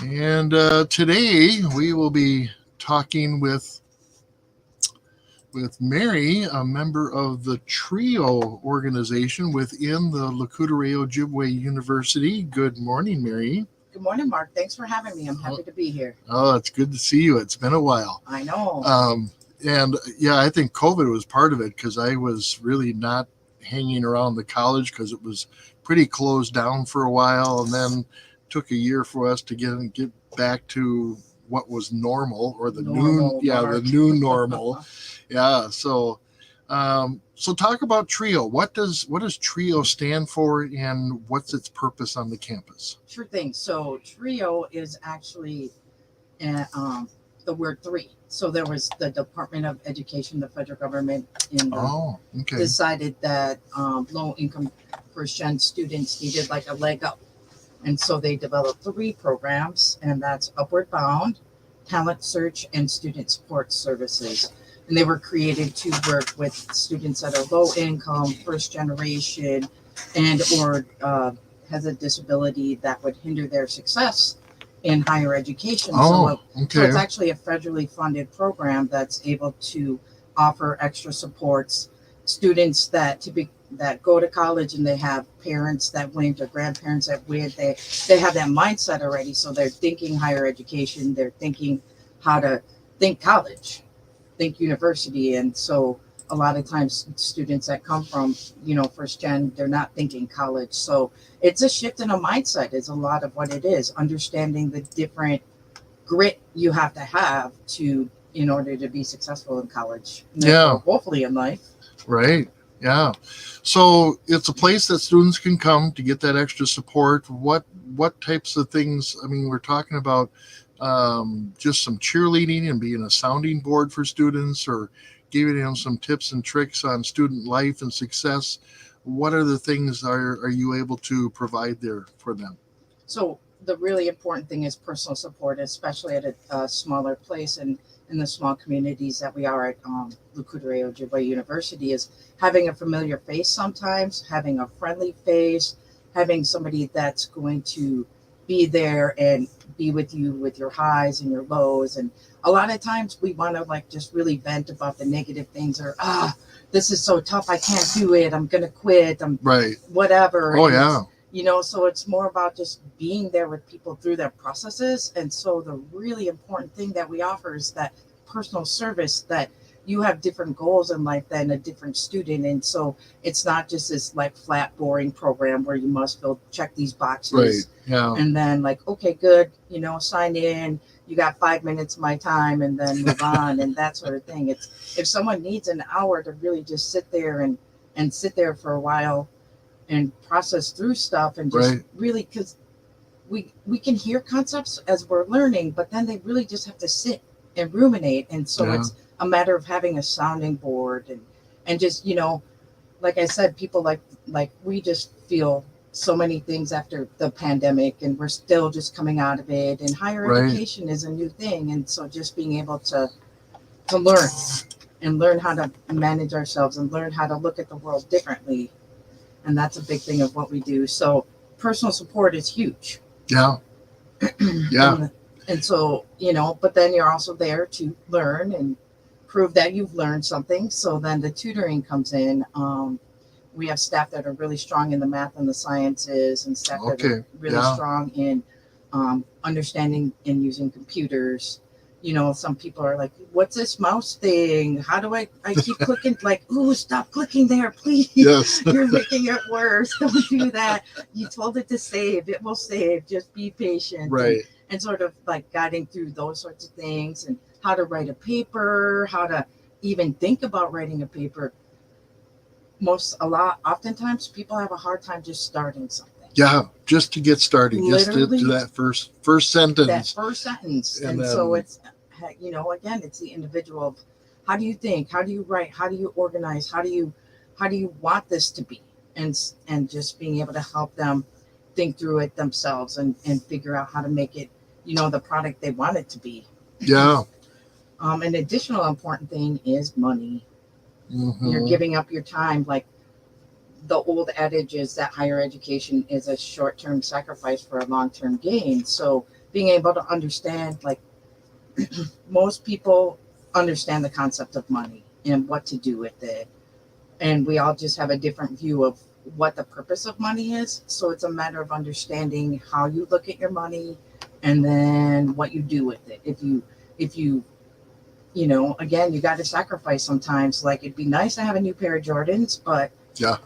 And today we will be talking with Mary, a member of the TRIO organization within the Lakudere Ojibwe University. Good morning, Mary. Good morning, Mark. Thanks for having me. I'm Oh, happy to be here. oh, it's good to see you. It's been a while. I know. And yeah, I think COVID was part of it because I was really not hanging around the college because it was pretty closed down for a while, and then took a year for us to get back to what was normal or Normal, the Mark. new normal. Yeah, so talk about Trio. What does Trio stand for, and what's its purpose on the campus? Sure thing. So, trio is actually uh, um, the word three. So, there was the Department of Education, the federal government, in the Oh, okay. decided that low income first gen students needed like a leg up. And so they developed three programs, and that's Upward Bound, Talent Search, and Student Support Services. And they were created to work with students that are low income, first generation, and or has a disability that would hinder their success in higher education. Oh, So okay. it's actually a federally funded program that's able to offer extra supports students that go to college and they have parents that went or grandparents that went. They have that mindset already, so they're thinking higher education. They're thinking how to think college, think university, and so a lot of times students that come from first gen, they're not thinking college. So it's a shift in a mindset is a lot of what it is, understanding the different grit you have to have to in order to be successful in college and Yeah, therefore hopefully in life. right. Yeah. So it's a place that students can come to get that extra support. What types of things? I mean, we're talking about just some cheerleading and being a sounding board for students, or giving them some tips and tricks on student life and success. What other things are you able to provide there for them? So the really important thing is personal support, especially at a smaller place and in the small communities that we are at Lukudere Ojibwe University, is having a familiar face sometimes, having a friendly face, having somebody that's going to be there and be with you with your highs and your lows. And a lot of times we want to like just really vent about the negative things, or this is so tough, I can't do it, I'm gonna quit, I'm Right. whatever. Oh And yeah. so it's more about just being there with people through their processes. And so the really important thing that we offer is that personal service, that you have different goals in life than a different student. And so it's not just this like flat boring program where you must go check these Right. boxes Yeah. and then like, okay, good, sign in, you got 5 minutes of my time, and then move on and that sort of thing. It's if someone needs an hour to really just sit there and sit there for a while and process through stuff and just Right. really, because we can hear concepts as we're learning, but then they really just have to sit and ruminate. And so Yeah. it's a matter of having a sounding board and just like I said, people like we just feel so many things after the pandemic, and we're still just coming out of it, and higher Right. education is a new thing. And so just being able to learn and learn how to manage ourselves and learn how to look at the world differently, and that's a big thing of what we do. So personal support is huge. Yeah. Yeah. And so but then you're also there to learn and prove that you've learned something. So then the tutoring comes in. We have staff that are really strong in the math and the sciences, and staff that are Okay. really Yeah. strong in understanding and using computers. Some people are like, what's this mouse thing? How do I keep clicking? Like, ooh, stop clicking there, please. Yes. You're making it worse. Don't do that. You told it to save. It will save. Just be patient. Right. And sort of like guiding through those sorts of things, and how to write a paper, how to even think about writing a paper. Oftentimes people have a hard time just starting something. Yeah. Just to get started, just to Literally that first that sentence, first sentence. and And so then it's again, it's the individual of how do you think, how do you write, how do you organize, how do you want this to be, and just being able to help them think through it themselves and figure out how to make it the product they want it to be. yeah. An additional important thing is money. You're Hmm. giving up your time. Like the old adage is that higher education is a short-term sacrifice for a long-term gain. So being able to understand, like, most people understand the concept of money and what to do with it. And we all just have a different view of what the purpose of money is. So it's a matter of understanding how you look at your money and then what you do with it. If you, again, you got to sacrifice sometimes. Like, it'd be nice to have a new pair of Jordans, but Yeah.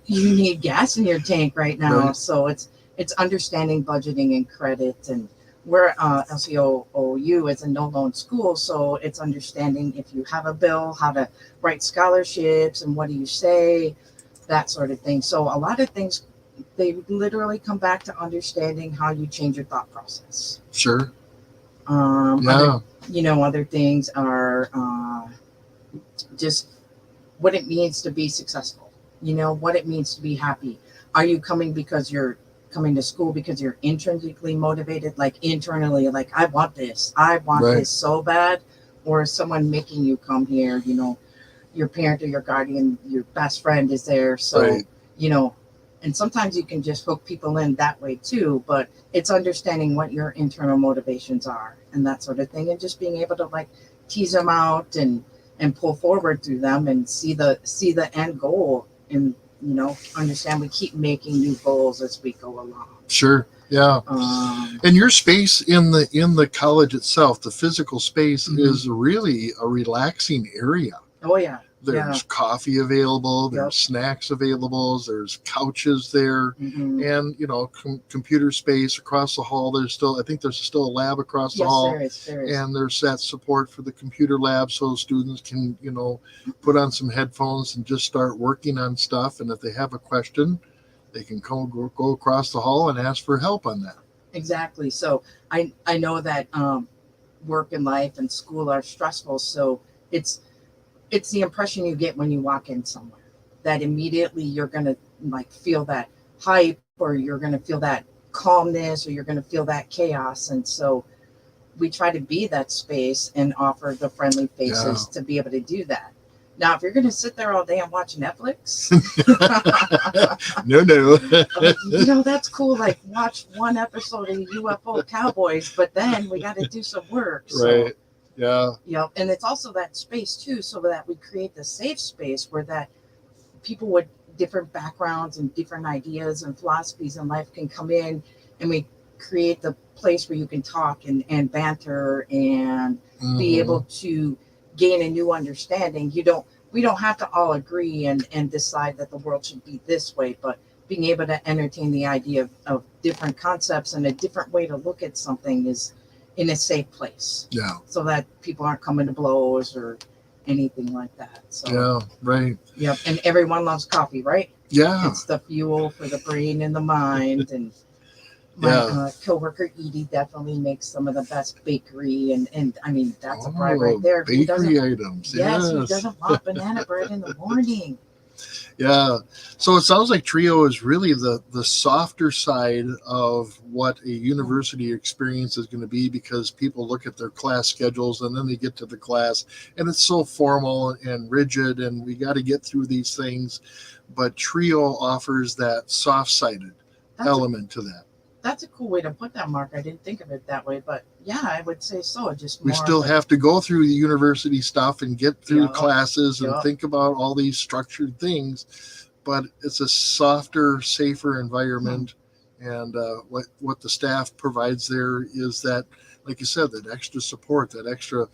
you need gas in your tank right now. Right. So it's understanding budgeting and credit. And we're LCO OU is a no loan school, so it's understanding if you have a bill, how to write scholarships and what do you say, that sort of thing. So a lot of things, they literally come back to understanding how you change your thought process. Sure. Yeah. Other things are just what it means to be successful. What it means to be happy. Are you coming because you're coming to school because you're intrinsically motivated, like internally, like, I want this this so bad? Or is someone making you come here? Your parent or your guardian, your best friend is there, so and sometimes you can just hook people in that way too, but it's understanding what your internal motivations are and that sort of thing, and just being able to, like, tease them out and pull forward through them and see the end goal, and understand we keep making new goals as we go along. Sure. Yeah. And your space in the college itself, the physical space, is really a relaxing area. Oh yeah. There's coffee available, there's snacks available, there's couches there, and computer space across the hall. I think there's still a lab across the hall. There is. And there's that support for the computer lab, so students can put on some headphones and just start working on stuff. And if they have a question, they can go across the hall and ask for help on that. Exactly. So I know that work and life and school are stressful, so it's the impression you get when you walk in somewhere, that immediately you're going to, like, feel that hype, or you're going to feel that calmness, or you're going to feel that chaos. And so we try to be that space and offer the friendly faces to be able to do that. Now, if you're going to sit there all day and watch Netflix, no, that's cool. Like, watch one episode of UFO Cowboys, but then we got to do some work. Right. Yeah. And it's also that space too, so that we create the safe space where that people with different backgrounds and different ideas and philosophies in life can come in, and we create the place where you can talk and banter and be able to gain a new understanding. We don't have to all agree and decide that the world should be this way, but being able to entertain the idea of different concepts and a different way to look at something is in a safe place. Yeah. So that people aren't coming to blows or anything like that. So yeah, right. Yep. And everyone loves coffee, right? Yeah. It's the fuel for the brain and the mind. And my coworker Edie definitely makes some of the best bakery, and I mean, that's a bribe right there. Bakery items. Yes, who doesn't want banana bread in the morning? Yeah. So it sounds like Trio is really the softer side of what a university experience is going to be, because people look at their class schedules and then they get to the class and it's so formal and rigid and we got to get through these things. But Trio offers that soft-sided element to that. That's a cool way to put that, Mark. I didn't think of it that way, but yeah, I would say so. Just we still have to go through the university stuff and get through classes and think about all these structured things, but it's a softer, safer environment. And what the staff provides there is that, like you said, that extra support, that extra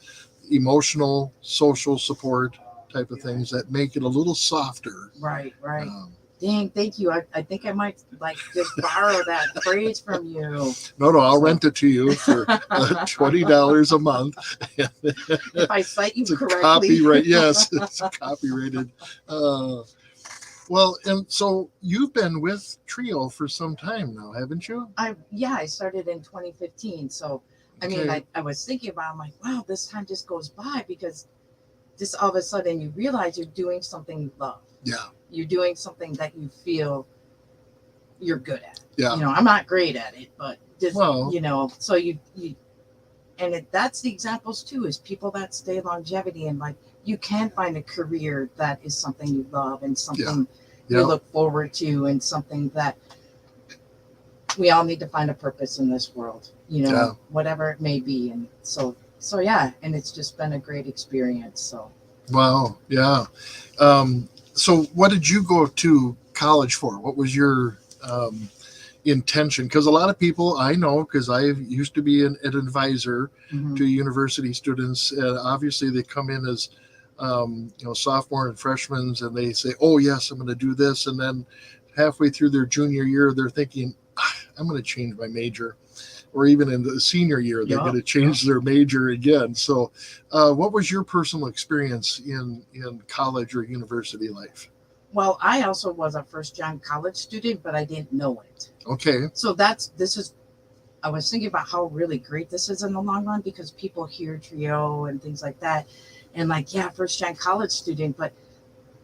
emotional, social support type of things that make it a little softer. Right. Dang, thank you. I think I might just borrow that phrase from you. No, I'll rent it to you for $20 a month. If I cite you correctly. Copyright, yes, it's copyrighted. Well, and so you've been with Trio for some time now, haven't you? I started in 2015. So, I mean, I was thinking about, I'm like, wow, this time just goes by, because just all of a sudden you realize you're doing something you love. Yeah. You're doing something that you feel you're good at. Yeah. I'm not great at it, but just, so you and that's the examples too, is people that stay longevity, and you can find a career that is something you love and something you look forward to, and something that we all need to find a purpose in this world, Yeah. whatever it may be. And so yeah, and it's just been a great experience. So Wow. Yeah. So what did you go to college for? What was your intention? Because a lot of people I know, because I used to be an advisor mhm. to university students, and obviously they come in as sophomore and freshmen, and they say, "Oh yes, I'm going to do this," and then halfway through their junior year, they're thinking, "I'm going to change my major." Or even in the senior year, they're Yeah, going to change their major again. So, what was your personal experience in college or university life? well, I also was a first gen college student, but I didn't know it. Okay. So I was thinking about how really great this is in the long run, because people hear trio and things like that, and like, yeah, first gen college student, but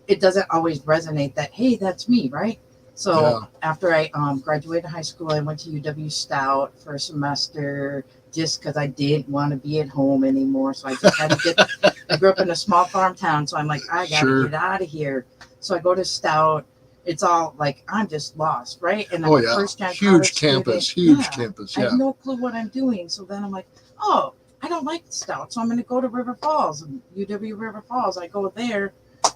it doesn't always resonate that, hey, that's me, right? Yeah. So after I graduated high school, I went to UW Stout for a semester, just because I didn't want to be at home anymore. So I just had to I grew up in a small farm town, so I'm like, I gotta Sure. get out of here. So I go to Stout. It's all like, I'm just lost, right? And I'm Oh a yeah. first gen Huge college campus. student. Huge Yeah, campus. I have Yeah. no clue what I'm doing. So then I'm like, oh, I don't like Stout, so I'm going to go to River Falls, and UW River Falls. I go there,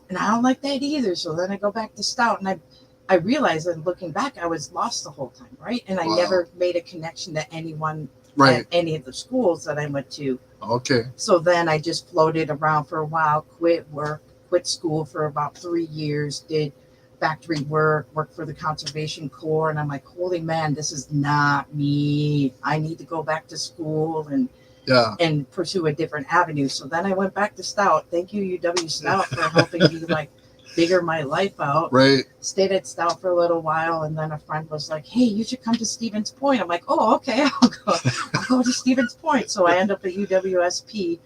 and I don't like that either. So then I go back to Stout, and I realized that looking back, I was lost the whole time, right? And I Wow. never made a connection to anyone Right. at any of the schools that I went to. Okay. So then I just floated around for a while, quit school for about 3 years, did factory worked for the Conservation Corps, and I'm like, holy man, this is not me. I need to go back to school Yeah. and pursue a different avenue. So then I went back to Stout. Thank you, UW Stout, for helping me like figure my life out. Right. Stayed at Stout for a little while, and then a friend was like, hey, you should come to Stevens Point. I'm like, oh, okay, I'll go to Stevens Point. So I end up at UWSP.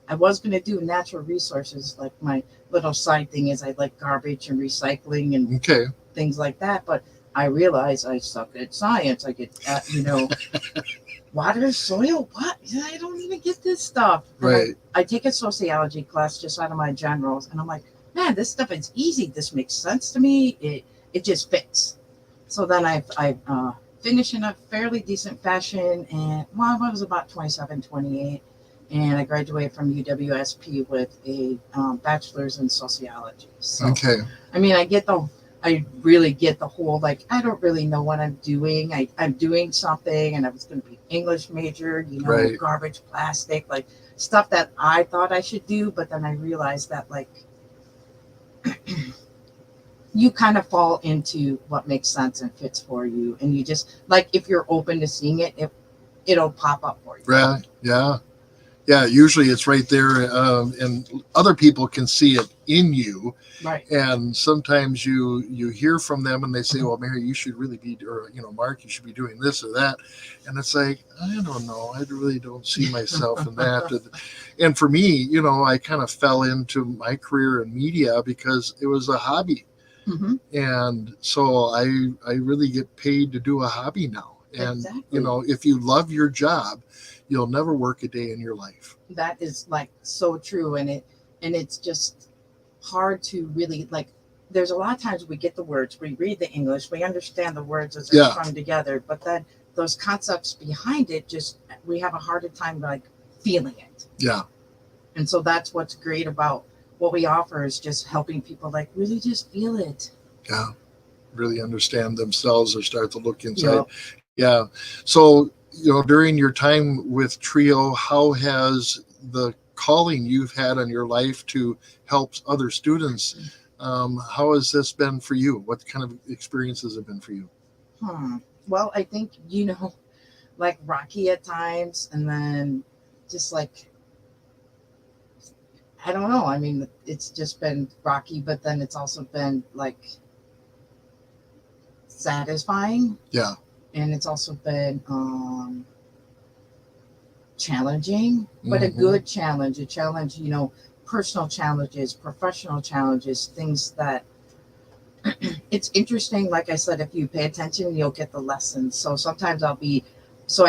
I was going to do natural resources, like my little side thing is I like garbage and recycling and Okay. things like that. But I realized I suck at science. I get, water, soil, what? I don't even get this stuff. And Right. I take a sociology class just out of my generals, and I'm like, man, this stuff is easy. This makes sense to me. It just fits. So then I finished in a fairly decent fashion, and well, I was about 27, 28. And I graduated from UWSP with a bachelor's in sociology. So, Okay. I mean, I really get the whole, like, I don't really know what I'm doing. I'm doing something, and I was going to be English major, Right. garbage, plastic, like stuff that I thought I should do. But then I realized that, like, you kind of fall into what makes sense and fits for you. And you just, like, if you're open to seeing it'll pop up for you. Right. Yeah. Yeah. Usually it's right there, and other people can see it in you. Right. And sometimes you hear from them, and they say, "Well, Mary, you should really be," or Mark, you should be doing this or that. And it's like, I don't know. I really don't see myself in that. And for me, I kind of fell into my career in media because it was a hobby. Mm-hmm. And so I really get paid to do a hobby now. And Exactly. if you love your job, you'll never work a day in your life. That is, like, so true. And it's just hard to really, like, there's a lot of times we get the words, we read the English, we understand the words as they're Yeah. strung together, but then those concepts behind it, just we have a harder time, like, feeling it. Yeah. And so that's what's great about what we offer, is just helping people, like, really just feel it. Yeah. Really understand themselves or start to look inside. Yep. Yeah. So, during your time with Trio, how has the calling you've had on your life to help other students, how has this been for you? What kind of experiences have been for you? Well, I think, like, rocky at times, and then just like, I don't know. I mean, it's just been rocky, but then it's also been, like, satisfying. Yeah. And it's also been challenging, but a Mhm. good challenge. A challenge, personal challenges, professional challenges, things that it's interesting. Like I said, if you pay attention, you'll get the lessons. So sometimes I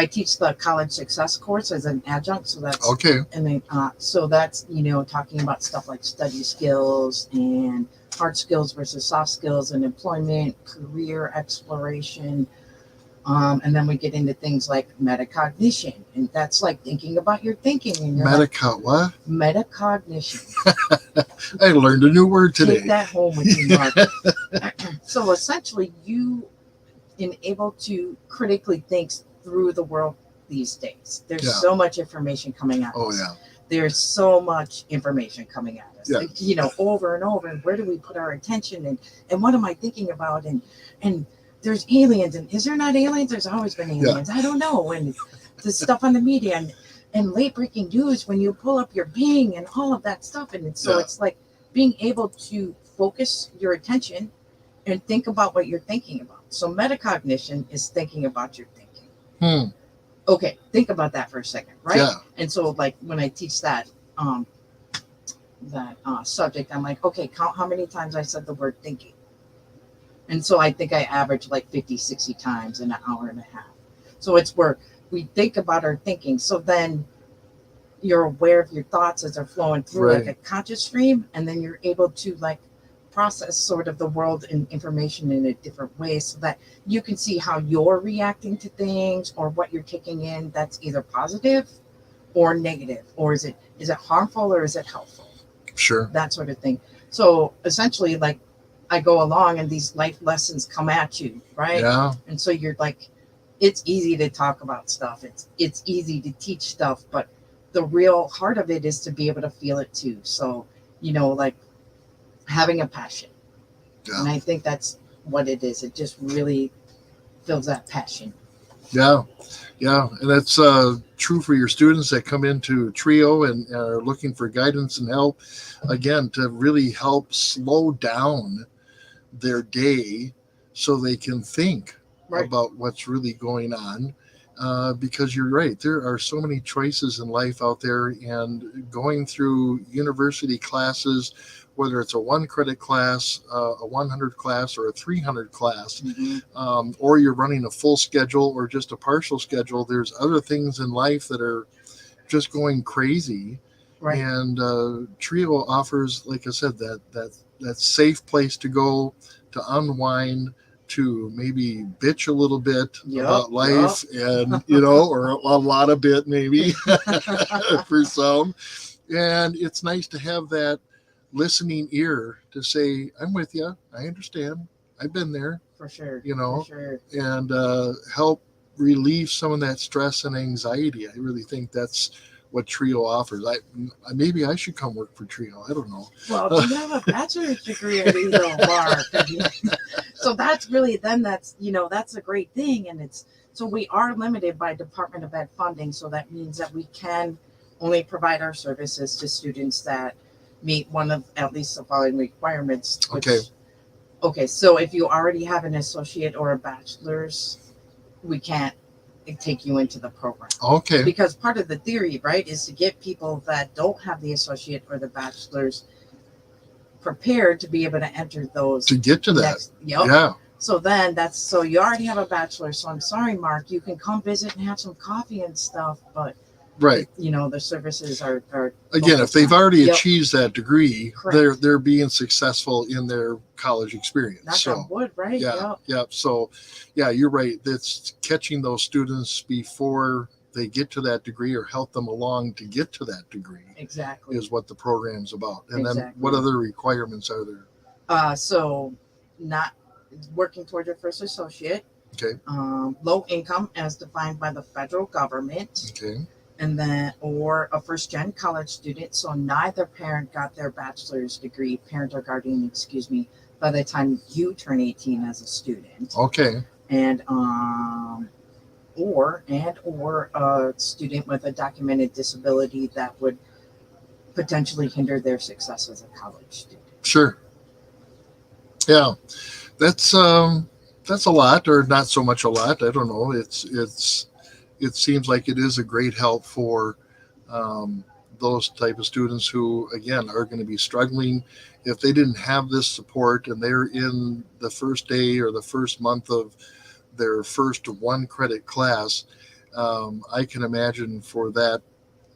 teach the college success course as an adjunct. So that's Okay. and then so that's talking about stuff like study skills and hard skills versus soft skills and employment, career exploration, And then we get into things like metacognition, and that's like thinking about your thinking. And you're What? Metacognition. I learned a new word today. Take that home with you, Mark. So essentially, you able to critically think through the world these days. There's so much information coming at us. Oh yeah. There's so much information coming at us. Yeah. You know, over and over. And where do we put our attention? And what am I thinking about? And there's aliens, and is there not aliens? There's always been aliens. I don't know. And the stuff on the media and late breaking news when you pull up your Bing and all of that stuff. And it's like being able to focus your attention and think about what you're thinking about. So metacognition is thinking about your thinking. Okay, think about that for a second, right? Yeah. And so like when I teach that subject, I'm like, okay, count how many times I said the word thinking. And so I think I average like 50, 60 times in an hour and a half. So it's where we think about our thinking. So then you're aware of your thoughts as they're flowing through like a conscious stream. And then you're able to like process sort of the world and information in a different way so that you can see how you're reacting to things or what you're taking in that's either positive or negative. Or is it harmful or is it helpful? Sure. That sort of thing. So essentially, like, I go along and these life lessons come at you, right? Yeah. And so you're like, it's easy to talk about stuff. It's easy to teach stuff, but the real heart of it is to be able to feel it too. So, you know, like having a passion. Yeah. And I think that's what it is. It just really fills that passion. Yeah. Yeah. And that's true for your students that come into TRIO and are looking for guidance and help, again, to really help slow down their day so they can think about what's really going on. Because you're right, there are so many choices in life out there, and going through university classes, whether it's a 1 credit class, a 100 class, or a 300 class, or you're running a full schedule or just a partial schedule, there's other things in life that are just going crazy. Right. And TRIO offers, like I said, that safe place to go to unwind, to maybe bitch a little bit about life, and or a lot of bit maybe for some. And it's nice to have that listening ear to say, I'm with you, I understand, I've been there, for sure, for sure. And help relieve some of that stress and anxiety. I really think that's what TRIO offers. Maybe I should come work for TRIO. I don't know. Well, you have a bachelor's degree already, though, Mark. So that's really, then that's a great thing. And so we are limited by Department of Ed funding. So that means that we can only provide our services to students that meet one of at least the following requirements. Okay. So if you already have an associate or a bachelor's, we can't take you into the program. Okay. Because part of the theory, right, is to get people that don't have the associate or the bachelor's prepared to be able to enter those. To get to that. Yeah. So then so you already have a bachelor. So I'm sorry, Mark, you can come visit and have some coffee and stuff, but the services are again, if they've already achieved that degree, they're being successful in their college experience. That's wood, right? Yeah. So you're right. That's catching those students before they get to that degree, or help them along to get to that degree. Exactly. Is what the program's about. And then what other requirements are there? So not working toward your first associate. Okay. Low income as defined by the federal government. Okay. And then, or a first-gen college student, so neither parent got their bachelor's degree, parent or guardian, by the time you turn 18 as a student. Okay. And or a student with a documented disability that would potentially hinder their success as a college student. Sure. Yeah, that's a lot, or not so much a lot. I don't know. It seems like it is a great help for those type of students who, again, are going to be struggling. If they didn't have this support and they're in the first day or the first month of their first 1 credit class, I can imagine for that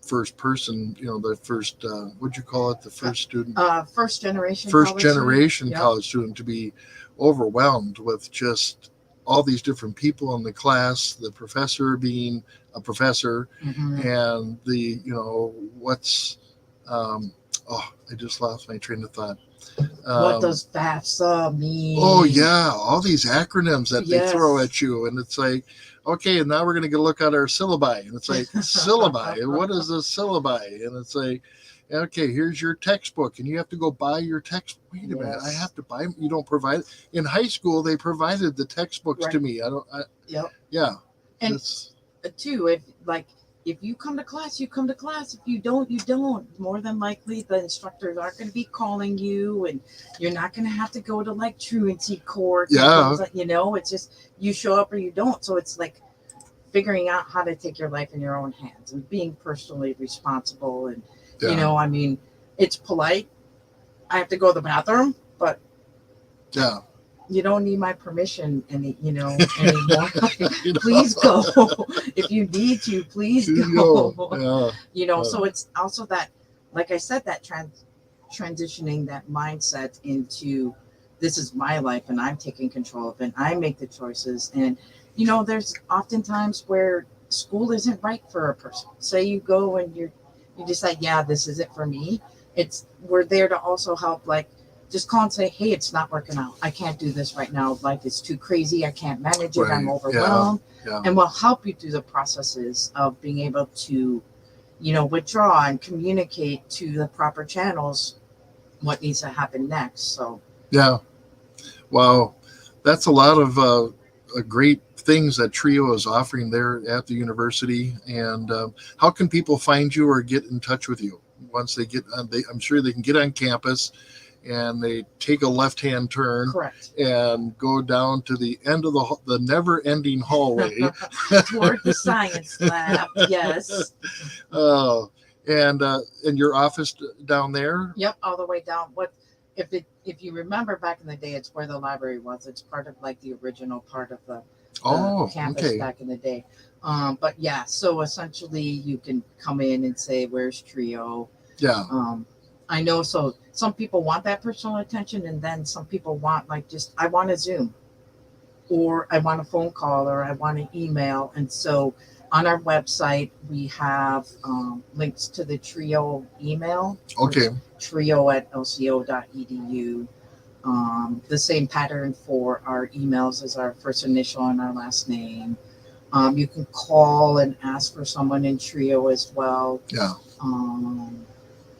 first person, the first, what'd you call it? The first student? First generation college student to be overwhelmed with just all these different people in the class, the professor being a professor, Mhm. and the, what's, um, oh, I just lost my train of thought. What Um, does FAFSA oh mean? yeah, all these acronyms that they throw Yes. at you, and it's like, okay, and now we're going to look at our syllabi, and it's like syllabi. What is a syllabi? And it's like, okay, here's your textbook, and you have to go buy your text. Wait a minute, I Yes. have to buy. You don't provide. In high school, they provided the textbooks to Right. me. I don't. Yep. Yeah, And it's two, if you come to class, you come to class. If you don't, you don't. More than likely, the instructors aren't going to be calling you, and you're not going to have to go to like truancy court and yeah, things like, it's just you show up or you don't. So it's like figuring out how to take your life in your own hands and being personally responsible. And yeah, I mean, it's polite. I have to go to the bathroom, but yeah. you don't need my permission anymore. You know, Please go. If you need to, please you go. yeah, So it's also that, like I said, that transitioning that mindset into this is my life and I'm taking control of it. I make the choices. And, there's oftentimes where school isn't right for a person. Say you go and you decide, yeah, this isn't for me. We're there to also help, like, just call and say, hey, it's not working out. I can't do this right now. Life is too crazy. I can't manage it. I'm right, overwhelmed. yeah, And we'll help you through the processes of being able to, withdraw and communicate to the proper channels what needs to happen next. So, yeah. Wow, that's a lot of great things that Trio is offering there at the university. And how can people find you or get in touch with you once they get on? I'm sure they can get on campus and they take a left-hand turn correct. and go down to the end of the never-ending hallway. Toward the science lab. Yes. Oh, and your office down there. Yep. All the way down. If you remember back in the day, it's where the library was. It's part of like the original part of the Oh, campus okay. back in the day. But yeah, so essentially you can come in and say, where's Trio? Yeah. I know. So some people want that personal attention, and then some people want like just I want a Zoom, or I want a phone call, or I want an email. And so on our website we have links to the Trio email. Okay. Trio@lco.edu. The same pattern for our emails as our first initial and our last name. You can call and ask for someone in Trio as well. Yeah.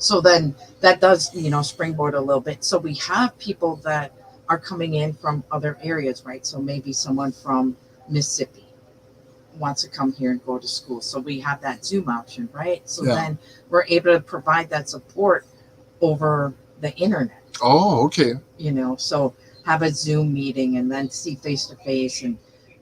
So then that does, springboard a little bit. So we have people that are coming in from other areas, right? So maybe someone from Mississippi wants to come here and go to school. So we have that Zoom option, right? So Yeah. then we're able to provide that support over the internet. Oh, okay. So have a Zoom meeting and then see face to face. And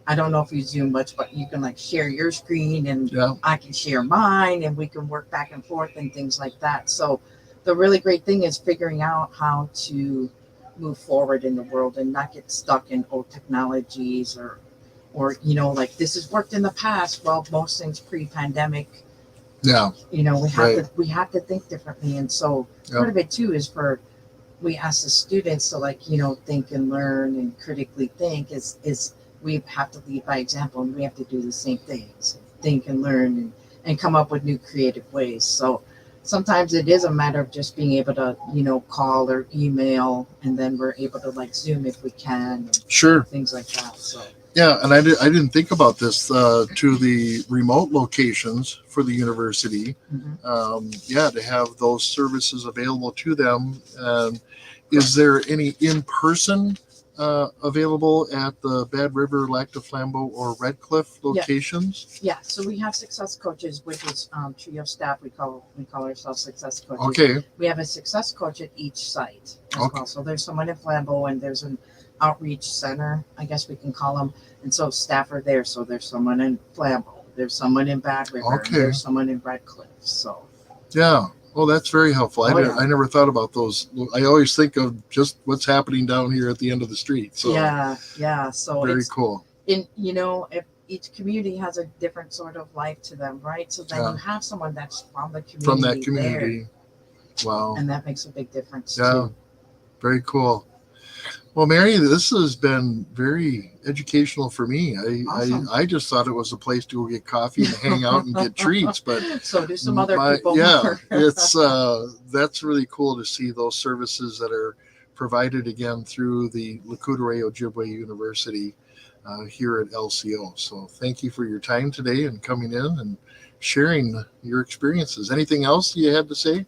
I don't know if you Zoom much, but you can like share your screen and Yeah. I can share mine and we can work back and forth and things like that. So the really great thing is figuring out how to move forward in the world and not get stuck in old technologies or like this has worked in the past. Well, most things pre-pandemic, Yeah. we have to think differently. And so part of it too is we ask the students to think and learn and critically think is we have to lead by example, and we have to do the same things, think and learn and come up with new creative ways. So sometimes it is a matter of just being able to call or email, and then we're able to like Zoom if we can, and Sure. things like that. So Yeah, and I didn't think about this to the remote locations for the university. To have those services available to them. Is there any in-person available at the Bad River, Lac du Flambeau, or Red Cliff locations? Yeah, so we have success coaches, which is Trio staff. We call ourselves success coaches. Okay. We have a success coach at each site as Okay. well. So there's someone in Flambeau and there's an outreach center, I guess we can call them. And so staff are there. So there's someone in Flambeau, there's someone in Bad River, Okay. and there's someone in Red Cliff. So Yeah. Oh, that's very helpful. Oh, yeah. I never thought about those. I always think of just what's happening down here at the end of the street. So yeah. So very it's cool. if each community has a different sort of life to them, right? So then Yeah. you have someone that's from the community. From that community. There, Wow. and that makes a big difference Yeah. too. Very cool. Well, Mary, this has been very educational for me. Awesome. I just thought it was a place to go get coffee and hang out and get treats, but So do some other people. yeah, it's that's really cool to see those services that are provided again through the Lakudere Ojibwe University here at LCO. So thank you for your time today and coming in and sharing your experiences. Anything else you had to say?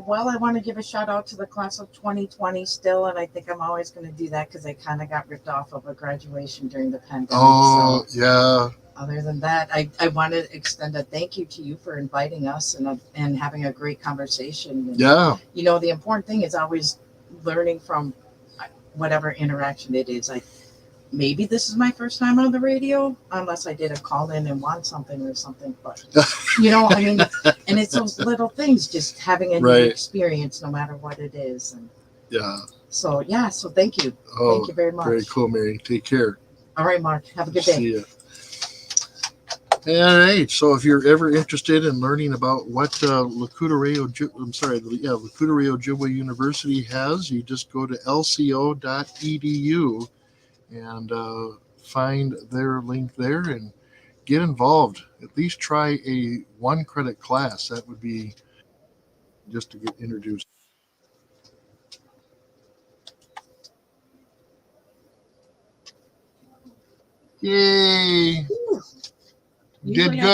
Well, I want to give a shout out to the class of 2020 still, and I think I'm always going to do that because I kind of got ripped off of a graduation during the pandemic. Oh, So yeah. other than that, I want to extend a thank you to you for inviting us and having a great conversation. And, Yeah. you know, the important thing is always learning from whatever interaction it is. Maybe this is my first time on the radio, unless I did a call in and want something or something. But, you know, I mean, and it's those little things, just having a new Right. experience, no matter what it is. And Yeah. so, yeah, so thank you. Oh, Thank you very much. very cool, Mary. Take care. All right, Mark. Have a good day. See ya. All right. So if you're ever interested in learning about what Lakudere Ojibwe University has, you just go to lco.edu and find their link there and get involved. At least try a 1 credit class. That would be just to get introduced. Yay! Whew. Did Usually I good.